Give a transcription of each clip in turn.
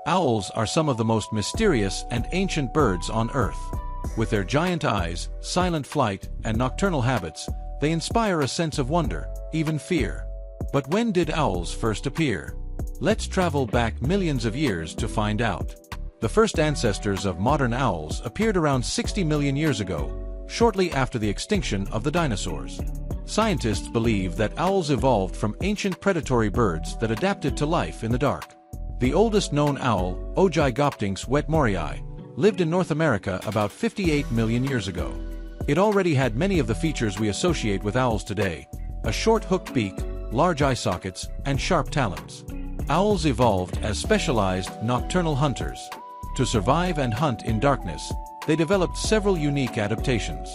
Owls are some of the most mysterious and ancient birds on Earth. With their giant eyes, silent flight, and nocturnal habits, they inspire a sense of wonder, even fear. But when did owls first appear? Let's travel back millions of years to find out. The first ancestors of modern owls appeared around 60 million years ago, shortly after the extinction of the dinosaurs. Scientists believe that owls evolved from ancient predatory birds that adapted to life in the dark. The oldest known owl, Ogygoptynx wetmorii, lived in North America about 58 million years ago. It already had many of the features we associate with owls today: a short hooked beak, large eye sockets, and sharp talons. Owls evolved as specialized nocturnal hunters. To survive and hunt in darkness, they developed several unique adaptations.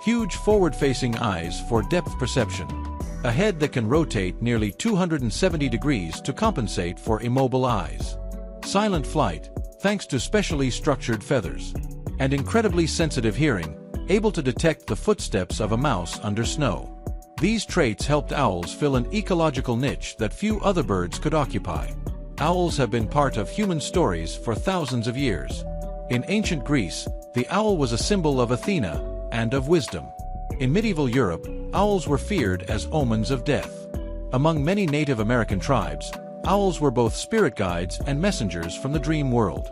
Huge forward-facing eyes for depth perception. A head that can rotate nearly 270 degrees to compensate for immobile eyes. Silent flight, thanks to specially structured feathers. And incredibly sensitive hearing, able to detect the footsteps of a mouse under snow. These traits helped owls fill an ecological niche that few other birds could occupy. Owls have been part of human stories for thousands of years. In ancient Greece, the owl was a symbol of Athena and of wisdom. In medieval Europe, owls were feared as omens of death. Among many Native American tribes, owls were both spirit guides and messengers from the dream world.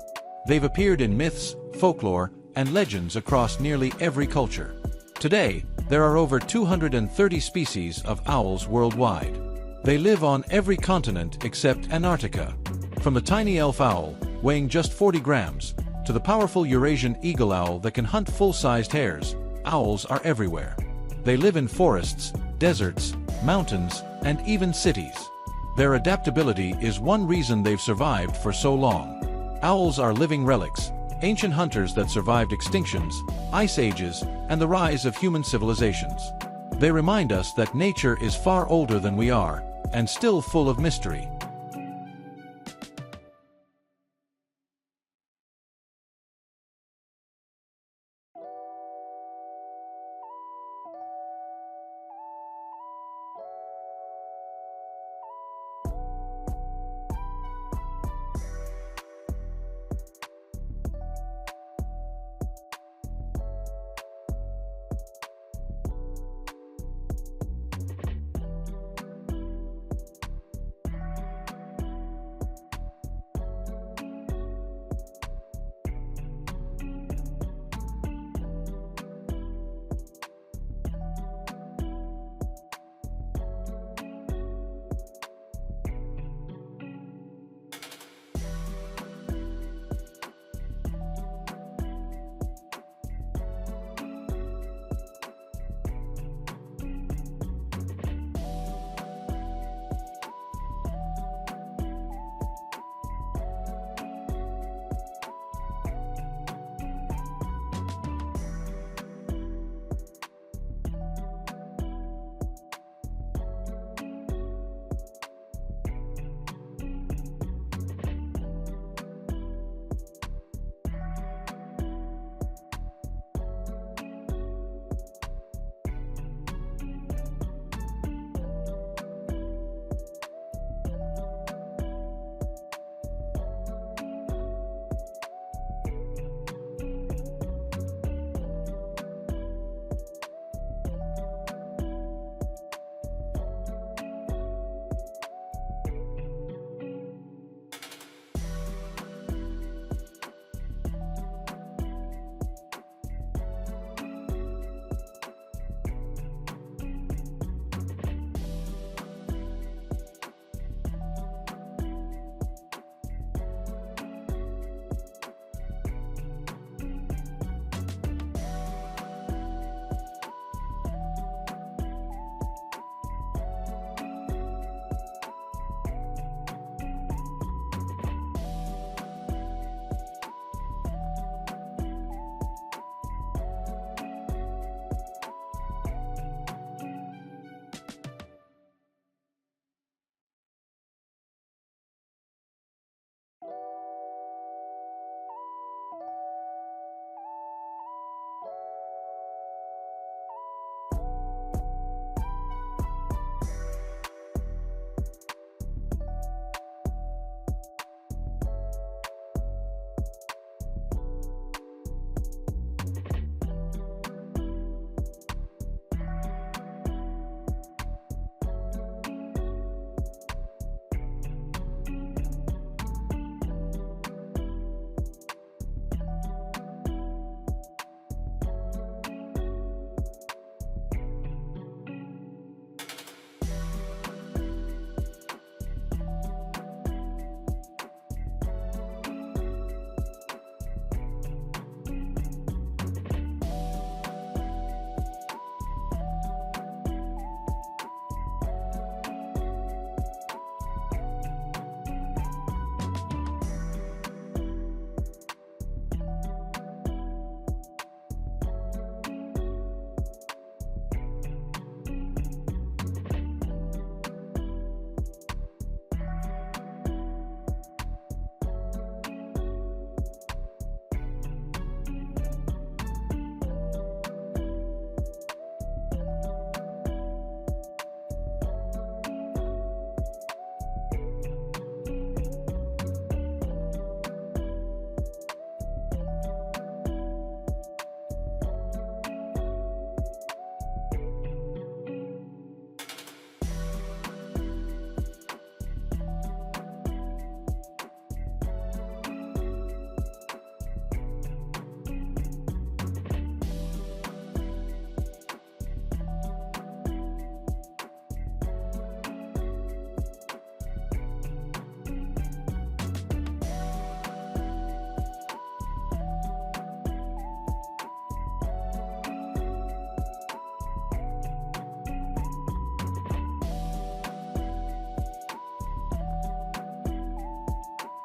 They've appeared in myths, folklore, and legends across nearly every culture. Today, there are over 230 species of owls worldwide. They live on every continent except Antarctica. From the tiny elf owl, weighing just 40 grams, to the powerful Eurasian eagle owl that can hunt full-sized hares, owls are everywhere. They live in forests, deserts, mountains, and even cities. Their adaptability is one reason they've survived for so long. Owls are living relics, ancient hunters that survived extinctions, ice ages, and the rise of human civilizations. They remind us that nature is far older than we are, and still full of mystery.